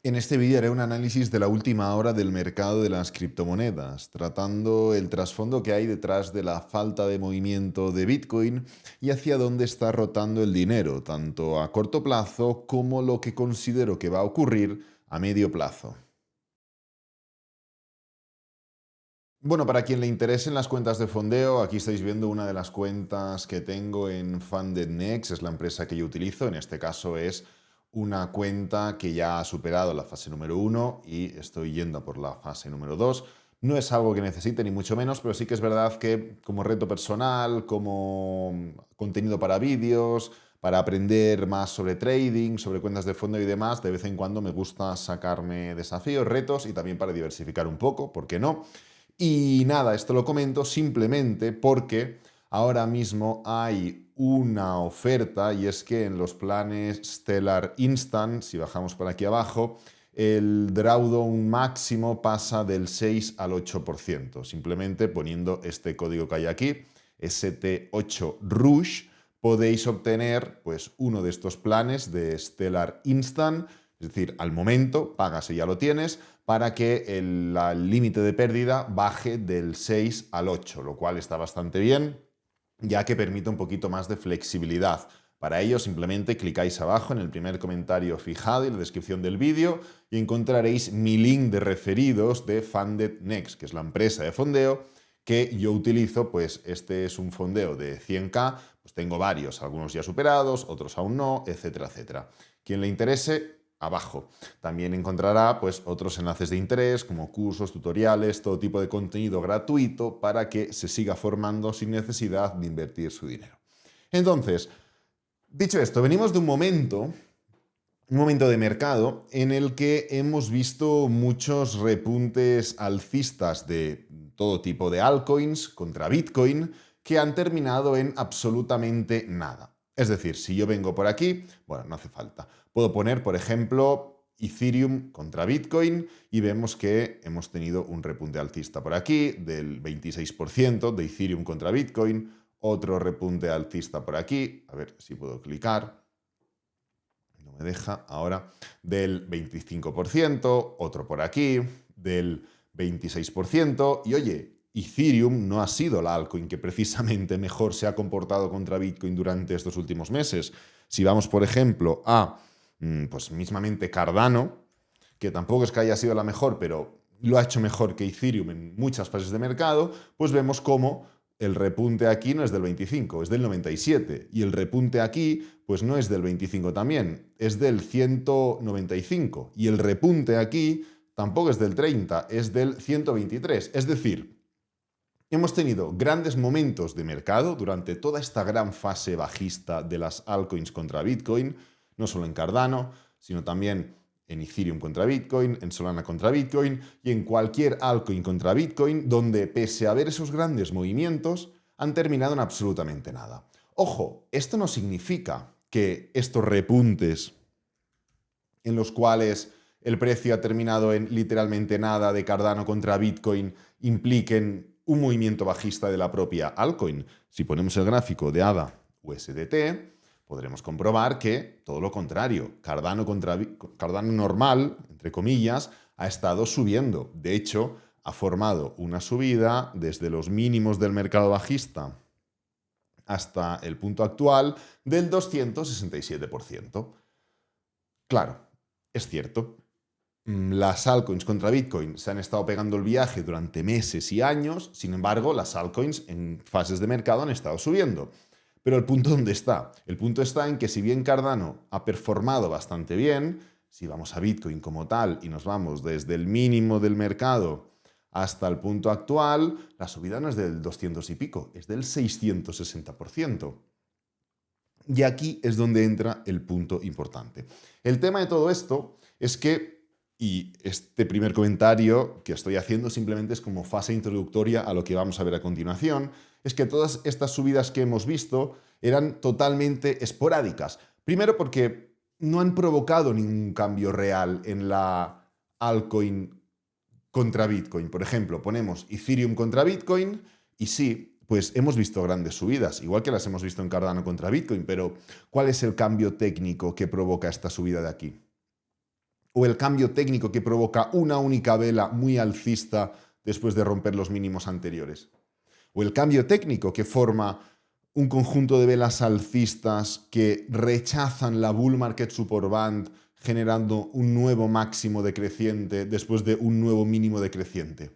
En este vídeo haré un análisis de la última hora del mercado de las criptomonedas, tratando el trasfondo que hay detrás de la falta de movimiento de Bitcoin y hacia dónde está rotando el dinero, tanto a corto plazo como lo que considero que va a ocurrir a medio plazo. Bueno, para quien le interesen las cuentas de fondeo, aquí estáis viendo una de las cuentas que tengo en FundedNext, es la empresa que yo utilizo. En este caso es una cuenta que ya ha superado la fase número uno y estoy yendo a por la fase número 2. No es algo que necesite ni mucho menos, pero sí que es verdad que como reto personal, como contenido para vídeos, para aprender más sobre trading, sobre cuentas de fondo y demás, de vez en cuando me gusta sacarme desafíos, retos y también para diversificar un poco, ¿por qué no? Y nada, esto lo comento simplemente porque ahora mismo hay una oferta y es que en los planes Stellar Instant, si bajamos por aquí abajo, el drawdown máximo pasa del 6 al 8%. Simplemente poniendo este código que hay aquí, ST8RUSH, podéis obtener pues, uno de estos planes de Stellar Instant, es decir, al momento, pagas y ya lo tienes, para que el límite de pérdida baje del 6 al 8, lo cual está bastante bien, ya que permite un poquito más de flexibilidad. Para ello, simplemente clicáis abajo en el primer comentario fijado y la descripción del vídeo y encontraréis mi link de referidos de FundedNext, que es la empresa de fondeo que yo utilizo. Pues este es un fondeo de 100K, pues tengo varios, algunos ya superados, otros aún no, etcétera, etcétera. Quien le interese, abajo. También encontrará pues, otros enlaces de interés como cursos, tutoriales, todo tipo de contenido gratuito para que se siga formando sin necesidad de invertir su dinero. Entonces, dicho esto, venimos de un momento de mercado en el que hemos visto muchos repuntes alcistas de todo tipo de altcoins contra Bitcoin que han terminado en absolutamente nada. Es decir, si yo vengo por aquí, bueno, no hace falta. Puedo poner, por ejemplo, Ethereum contra Bitcoin y vemos que hemos tenido un repunte alcista por aquí del 26% de Ethereum contra Bitcoin, otro repunte alcista por aquí, a ver si puedo clicar, no me deja ahora, del 25%, otro por aquí, del 26%, y oye, Ethereum no ha sido la altcoin que precisamente mejor se ha comportado contra Bitcoin durante estos últimos meses. Si vamos, por ejemplo, a, pues mismamente Cardano, que tampoco es que haya sido la mejor, pero lo ha hecho mejor que Ethereum en muchas fases de mercado, pues vemos cómo el repunte aquí no es del 25, es del 97. Y el repunte aquí, pues no es del 25 también, es del 195. Y el repunte aquí tampoco es del 30, es del 123. Es decir, hemos tenido grandes momentos de mercado durante toda esta gran fase bajista de las altcoins contra Bitcoin, no solo en Cardano, sino también en Ethereum contra Bitcoin, en Solana contra Bitcoin y en cualquier altcoin contra Bitcoin, donde pese a ver esos grandes movimientos, han terminado en absolutamente nada. Ojo, esto no significa que estos repuntes en los cuales el precio ha terminado en literalmente nada de Cardano contra Bitcoin impliquen un movimiento bajista de la propia altcoin. Si ponemos el gráfico de ADA USDT, podremos comprobar que todo lo contrario, Cardano normal, entre comillas, ha estado subiendo. De hecho, ha formado una subida desde los mínimos del mercado bajista hasta el punto actual del 267%. Claro, es cierto. Las altcoins contra Bitcoin se han estado pegando el viaje durante meses y años, sin embargo, las altcoins en fases de mercado han estado subiendo. Pero el punto, ¿dónde está? El punto está en que si bien Cardano ha performado bastante bien, si vamos a Bitcoin como tal y nos vamos desde el mínimo del mercado hasta el punto actual, la subida no es del 200 y pico, es del 660%. Y aquí es donde entra el punto importante. El tema de todo esto es que, y este primer comentario que estoy haciendo simplemente es como fase introductoria a lo que vamos a ver a continuación, es que todas estas subidas que hemos visto eran totalmente esporádicas. Primero porque no han provocado ningún cambio real en la altcoin contra Bitcoin. Por ejemplo, ponemos Ethereum contra Bitcoin y sí, pues hemos visto grandes subidas, igual que las hemos visto en Cardano contra Bitcoin, pero ¿cuál es el cambio técnico que provoca esta subida de aquí? o el cambio técnico que provoca una única vela muy alcista después de romper los mínimos anteriores, o el cambio técnico que forma un conjunto de velas alcistas que rechazan la bull market support band, generando un nuevo máximo decreciente después de un nuevo mínimo decreciente.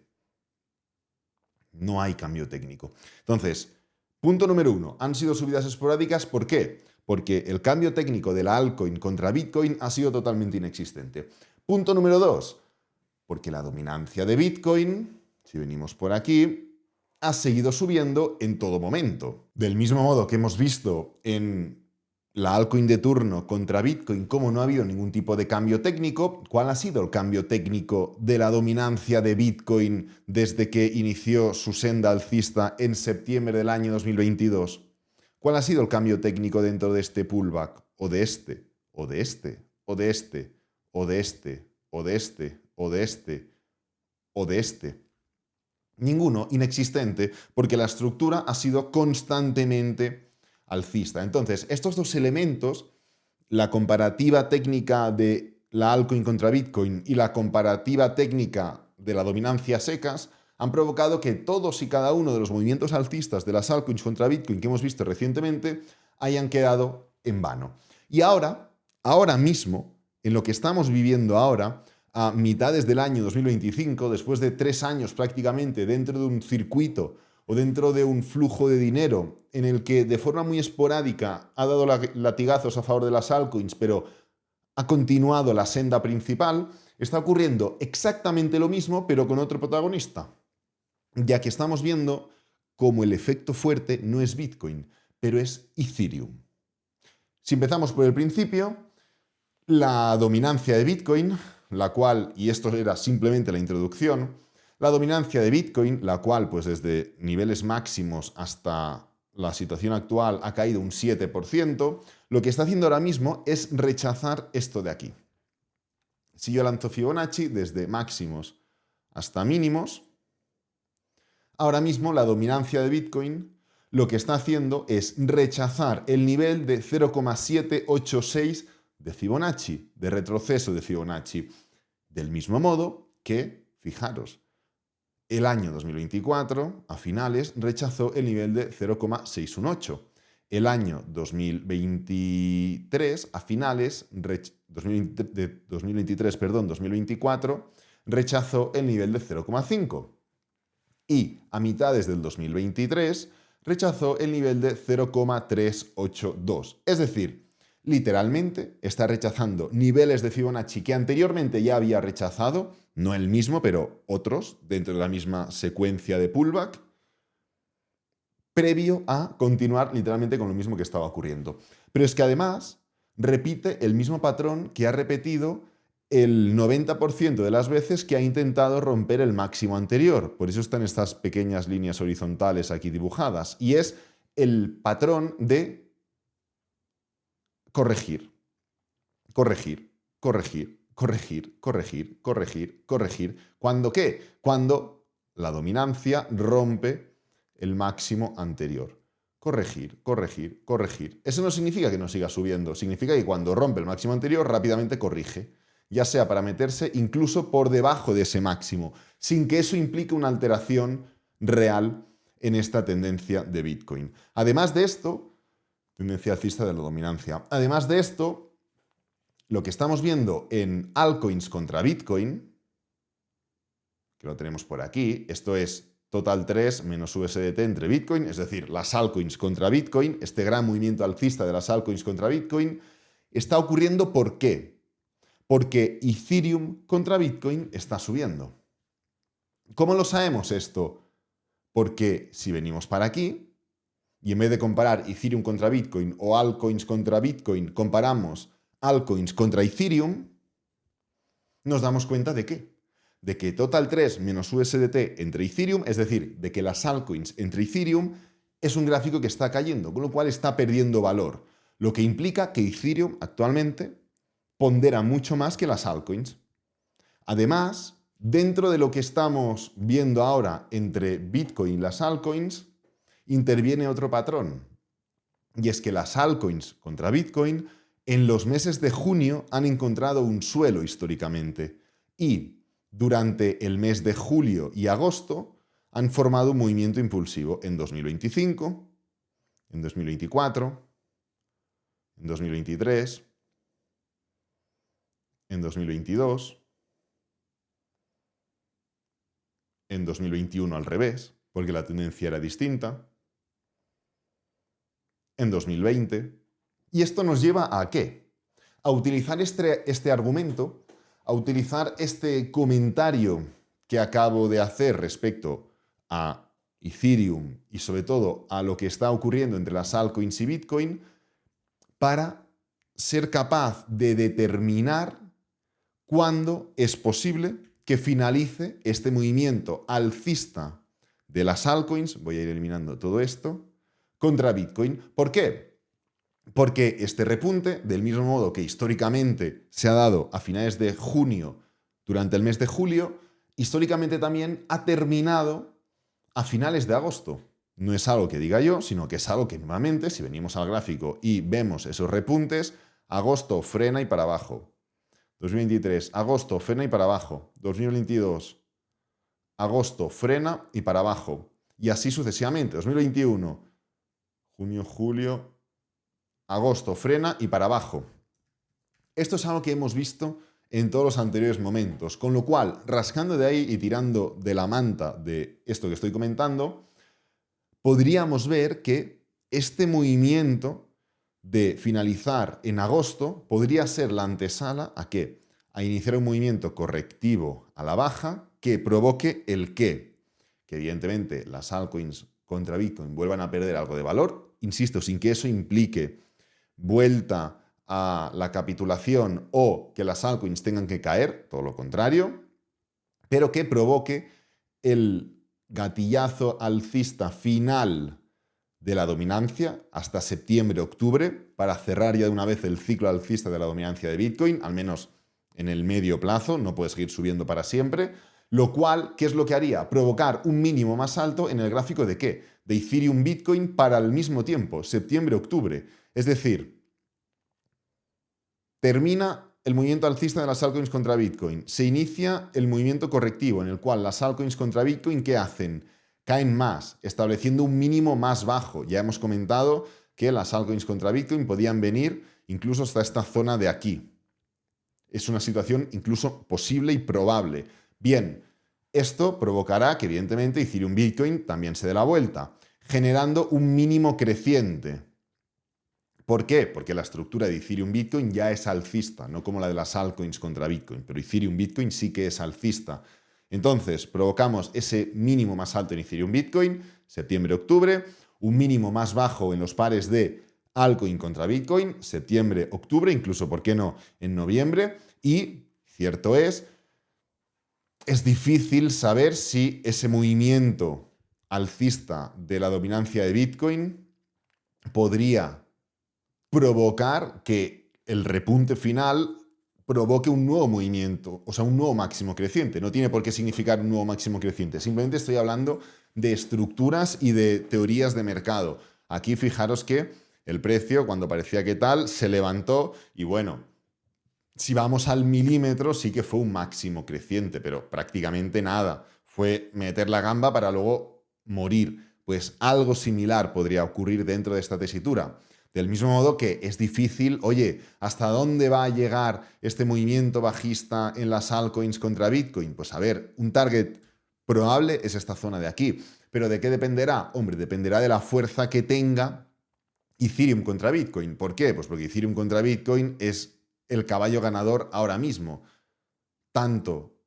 No hay cambio técnico. Entonces, punto número 1, han sido subidas esporádicas. ¿Por qué? Porque el cambio técnico de la altcoin contra Bitcoin ha sido totalmente inexistente. Punto número 2, porque la dominancia de Bitcoin, si venimos por aquí, ha seguido subiendo en todo momento. Del mismo modo que hemos visto en la altcoin de turno contra Bitcoin, como no ha habido ningún tipo de cambio técnico, ¿cuál ha sido el cambio técnico de la dominancia de Bitcoin desde que inició su senda alcista en septiembre del año 2022? ¿Cuál ha sido el cambio técnico dentro de este pullback? O de este, o de este, o de este, o de este, o de este, o de este, o de este. Ninguno, inexistente, porque la estructura ha sido constantemente alcista. Entonces, estos dos elementos, la comparativa técnica de la altcoin contra Bitcoin y la comparativa técnica de la dominancia secas, han provocado que todos y cada uno de los movimientos alcistas de las altcoins contra Bitcoin que hemos visto recientemente hayan quedado en vano. Y ahora mismo, en lo que estamos viviendo ahora, a mitades del año 2025, después de 3 años prácticamente dentro de un circuito o dentro de un flujo de dinero en el que de forma muy esporádica ha dado latigazos a favor de las altcoins, pero ha continuado la senda principal, está ocurriendo exactamente lo mismo, pero con otro protagonista. Ya que estamos viendo cómo el efecto fuerte no es Bitcoin, pero es Ethereum. Si empezamos por el principio, la dominancia de Bitcoin, la cual, y esto era simplemente la introducción, la dominancia de Bitcoin, la cual pues desde niveles máximos hasta la situación actual ha caído un 7%, lo que está haciendo ahora mismo es rechazar esto de aquí. Si yo lanzo Fibonacci desde máximos hasta mínimos, ahora mismo la dominancia de Bitcoin lo que está haciendo es rechazar el nivel de 0,786 de Fibonacci, de retroceso de Fibonacci. Del mismo modo que, fijaros, el año 2024, a finales, rechazó el nivel de 0,618. El año 2023, a finales, 2024, rechazó el nivel de 0,5. Y a mitades del 2023, rechazó el nivel de 0,382. Es decir, literalmente está rechazando niveles de Fibonacci que anteriormente ya había rechazado, no el mismo, pero otros, dentro de la misma secuencia de pullback, previo a continuar literalmente con lo mismo que estaba ocurriendo. Pero es que además repite el mismo patrón que ha repetido el 90% de las veces que ha intentado romper el máximo anterior. Por eso están estas pequeñas líneas horizontales aquí dibujadas. Y es el patrón de corregir, corregir, corregir, corregir, corregir, corregir, corregir. ¿Cuándo qué? Cuando la dominancia rompe el máximo anterior. Corregir, corregir, corregir. Eso no significa que no siga subiendo, significa que cuando rompe el máximo anterior rápidamente corrige, ya sea para meterse incluso por debajo de ese máximo, sin que eso implique una alteración real en esta tendencia de Bitcoin. Además de esto, tendencia alcista de la dominancia. Además de esto, lo que estamos viendo en altcoins contra Bitcoin, que lo tenemos por aquí, esto es Total 3 menos USDT entre Bitcoin, es decir, las altcoins contra Bitcoin, este gran movimiento alcista de las altcoins contra Bitcoin, está ocurriendo ¿por qué? Porque Ethereum contra Bitcoin está subiendo. ¿Cómo lo sabemos esto? Porque si venimos para aquí, y en vez de comparar Ethereum contra Bitcoin o altcoins contra Bitcoin, comparamos altcoins contra Ethereum, nos damos cuenta de qué. De que Total 3 menos USDT entre Ethereum, es decir, de que las altcoins entre Ethereum es un gráfico que está cayendo, con lo cual está perdiendo valor. Lo que implica que Ethereum actualmente pondera mucho más que las altcoins. Además, dentro de lo que estamos viendo ahora entre Bitcoin y las altcoins, interviene otro patrón. Y es que las altcoins contra Bitcoin En los meses de junio han encontrado un suelo históricamente y durante el mes de julio y agosto han formado un movimiento impulsivo en 2025, en 2024, en 2023, en 2022, en 2021 al revés, porque la tendencia era distinta, en 2020. ¿Y esto nos lleva a qué? A utilizar este argumento, a utilizar este comentario que acabo de hacer respecto a Ethereum y sobre todo a lo que está ocurriendo entre las altcoins y Bitcoin para ser capaz de determinar cuándo es posible que finalice este movimiento alcista de las altcoins, voy a ir eliminando todo esto, contra Bitcoin. ¿Por qué? Porque este repunte, del mismo modo que históricamente se ha dado a finales de junio, durante el mes de julio, históricamente también ha terminado a finales de agosto. No es algo que diga yo, sino que es algo que nuevamente, si venimos al gráfico y vemos esos repuntes, agosto frena y para abajo. 2023, agosto frena y para abajo. 2022, agosto frena y para abajo. Y así sucesivamente. 2021, junio, julio, agosto frena y para abajo. Esto es algo que hemos visto en todos los anteriores momentos, con lo cual, rascando de ahí y tirando de la manta de esto que estoy comentando, podríamos ver que este movimiento de finalizar en agosto podría ser la antesala ¿a qué? A iniciar un movimiento correctivo a la baja que provoque el qué. Que evidentemente las altcoins contra Bitcoin vuelvan a perder algo de valor, insisto, sin que eso implique vuelta a la capitulación o que las altcoins tengan que caer, todo lo contrario, pero que provoque el gatillazo alcista final de la dominancia hasta septiembre-octubre para cerrar ya de una vez el ciclo alcista de la dominancia de Bitcoin, al menos en el medio plazo, no puede seguir subiendo para siempre, lo cual, ¿qué es lo que haría? Provocar un mínimo más alto en el gráfico de ¿qué? De Ethereum Bitcoin para el mismo tiempo, septiembre-octubre. Es decir, termina el movimiento alcista de las altcoins contra Bitcoin, se inicia el movimiento correctivo en el cual las altcoins contra Bitcoin, ¿qué hacen? Caen más, estableciendo un mínimo más bajo. Ya hemos comentado que las altcoins contra Bitcoin podían venir incluso hasta esta zona de aquí. Es una situación incluso posible y probable. Bien, esto provocará que evidentemente Ethereum Bitcoin también se dé la vuelta, generando un mínimo creciente. ¿Por qué? Porque la estructura de Ethereum Bitcoin ya es alcista, no como la de las altcoins contra Bitcoin, pero Ethereum Bitcoin sí que es alcista. Entonces, provocamos ese mínimo más alto en Ethereum Bitcoin, septiembre-octubre, un mínimo más bajo en los pares de altcoin contra Bitcoin, septiembre-octubre, incluso, ¿por qué no?, en noviembre. Y, cierto es difícil saber si ese movimiento alcista de la dominancia de Bitcoin podría provocar que el repunte final provoque un nuevo movimiento, o sea, un nuevo máximo creciente. No tiene por qué significar un nuevo máximo creciente. Simplemente estoy hablando de estructuras y de teorías de mercado. Aquí fijaros que el precio, cuando parecía que tal, se levantó y bueno, si vamos al milímetro, sí que fue un máximo creciente, pero prácticamente nada. Fue meter la gamba para luego morir. Pues algo similar podría ocurrir dentro de esta tesitura. Del mismo modo que es difícil, oye, ¿hasta dónde va a llegar este movimiento bajista en las altcoins contra Bitcoin? Pues a ver, un target probable es esta zona de aquí. ¿Pero de qué dependerá? Hombre, dependerá de la fuerza que tenga Ethereum contra Bitcoin. ¿Por qué? Pues porque Ethereum contra Bitcoin es el caballo ganador ahora mismo. Tanto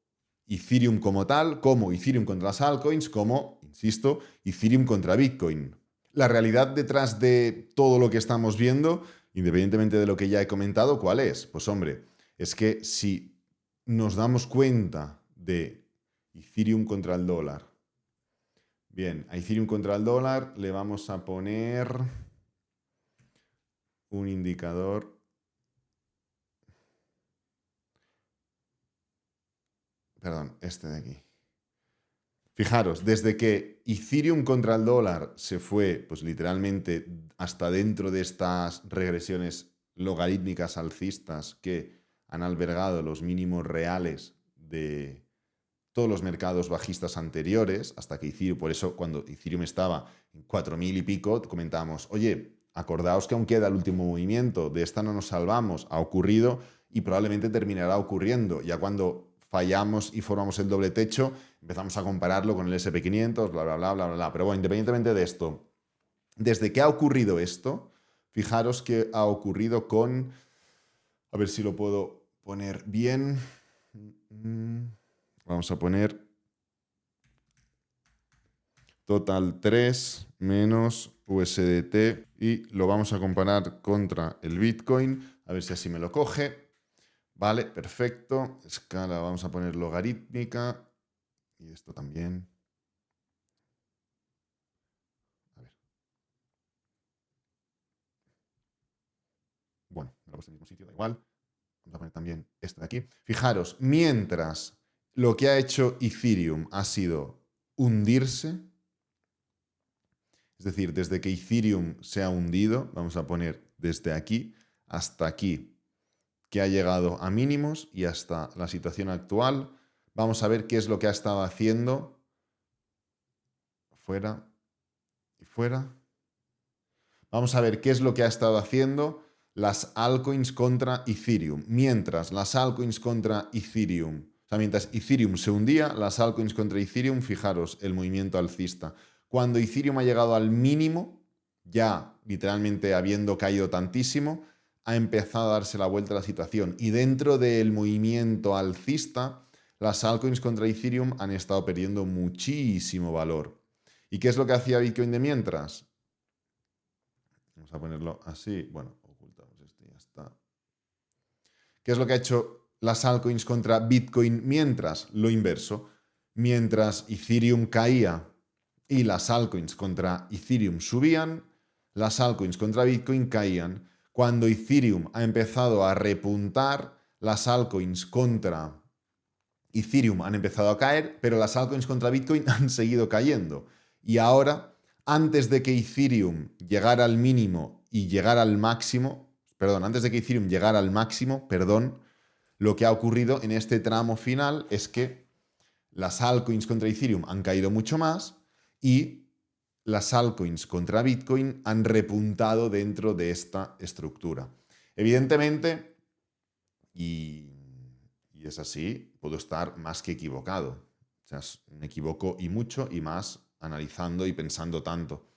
Ethereum como tal, como Ethereum contra las altcoins, como, insisto, Ethereum contra Bitcoin. La realidad detrás de todo lo que estamos viendo, independientemente de lo que ya he comentado, ¿cuál es? Pues hombre, es que si nos damos cuenta de Ethereum contra el dólar, bien, a Ethereum contra el dólar le vamos a poner un indicador. Perdón, este de aquí. Fijaros, desde que Ethereum contra el dólar se fue, pues literalmente hasta dentro de estas regresiones logarítmicas alcistas que han albergado los mínimos reales de todos los mercados bajistas anteriores, hasta que Ethereum, por eso cuando Ethereum estaba en 4.000 y pico, comentábamos, oye, acordaos que aún queda el último movimiento, de esta no nos salvamos, ha ocurrido y probablemente terminará ocurriendo. Ya cuando fallamos y formamos el doble techo, empezamos a compararlo con el SP500, bla, bla, bla, bla, bla. Pero bueno, independientemente de esto, desde que ha ocurrido esto, fijaros que ha ocurrido con, a ver si lo puedo poner bien, vamos a poner total 3 menos USDT y lo vamos a comparar contra el Bitcoin, a ver si así me lo coge. Vale, perfecto. Escala, vamos a poner logarítmica y esto también. A ver. Bueno, me lo he puesto en el mismo sitio, da igual. Vamos a poner también este de aquí. Fijaros, mientras lo que ha hecho Ethereum ha sido hundirse, es decir, desde que Ethereum se ha hundido, vamos a poner desde aquí hasta aquí, que ha llegado a mínimos y hasta la situación actual, vamos a ver qué es lo que ha estado haciendo. Fuera y fuera. Vamos a ver qué es lo que ha estado haciendo las altcoins contra Ethereum. Mientras las altcoins contra Ethereum, o sea, mientras Ethereum se hundía, las altcoins contra Ethereum, fijaros el movimiento alcista. Cuando Ethereum ha llegado al mínimo, ya literalmente habiendo caído tantísimo, ha empezado a darse la vuelta a la situación. Y dentro del movimiento alcista, las altcoins contra Ethereum han estado perdiendo muchísimo valor. ¿Y qué es lo que hacía Bitcoin de mientras? Vamos a ponerlo así. Bueno, ocultamos esto y ya está. ¿Qué es lo que ha hecho las altcoins contra Bitcoin mientras? Lo inverso. Mientras Ethereum caía y las altcoins contra Ethereum subían, las altcoins contra Bitcoin caían. Cuando Ethereum ha empezado a repuntar, las altcoins contra Ethereum han empezado a caer, pero las altcoins contra Bitcoin han seguido cayendo. Y ahora, antes de que Ethereum llegara al mínimo y llegara al máximo, antes de que Ethereum llegara al máximo, lo que ha ocurrido en este tramo final es que las altcoins contra Ethereum han caído mucho más y las altcoins contra Bitcoin han repuntado dentro de esta estructura. Evidentemente, y es así, puedo estar más que equivocado. O sea, me equivoco y mucho y más analizando y pensando tanto.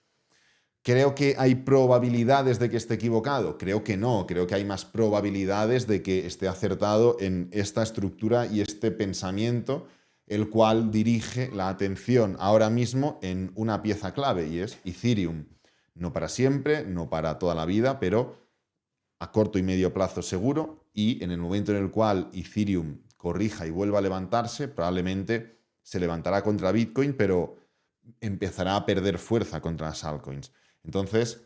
¿Creo que hay probabilidades de que esté equivocado? Creo que no. Creo que hay más probabilidades de que esté acertado en esta estructura y este pensamiento, el cual dirige la atención ahora mismo en una pieza clave, y es Ethereum. No para siempre, no para toda la vida, pero a corto y medio plazo seguro, y en el momento en el cual Ethereum corrija y vuelva a levantarse, probablemente se levantará contra Bitcoin, pero empezará a perder fuerza contra las altcoins. Entonces,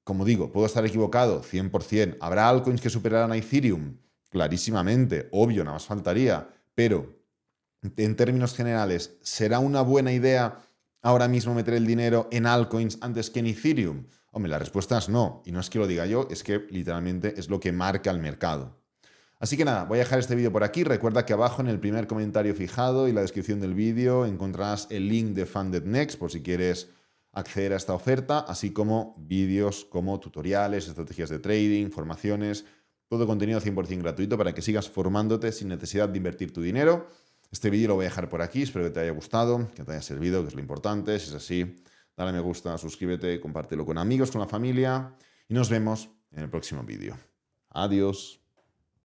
como digo, puedo estar equivocado 100%. ¿Habrá altcoins que superarán a Ethereum? Clarísimamente, obvio, nada más faltaría, pero en términos generales, ¿será una buena idea ahora mismo meter el dinero en altcoins antes que en Ethereum? Hombre, la respuesta es no, y no es que lo diga yo, es que literalmente es lo que marca el mercado. Así que nada, voy a dejar este vídeo por aquí. Recuerda que abajo en el primer comentario fijado y la descripción del vídeo encontrarás el link de Funded Next por si quieres acceder a esta oferta, así como vídeos como tutoriales, estrategias de trading, formaciones, todo contenido 100% gratuito para que sigas formándote sin necesidad de invertir tu dinero. Este vídeo lo voy a dejar por aquí, espero que te haya gustado, que te haya servido, que es lo importante. Si es así, dale a me gusta, suscríbete, compártelo con amigos, con la familia y nos vemos en el próximo vídeo. Adiós.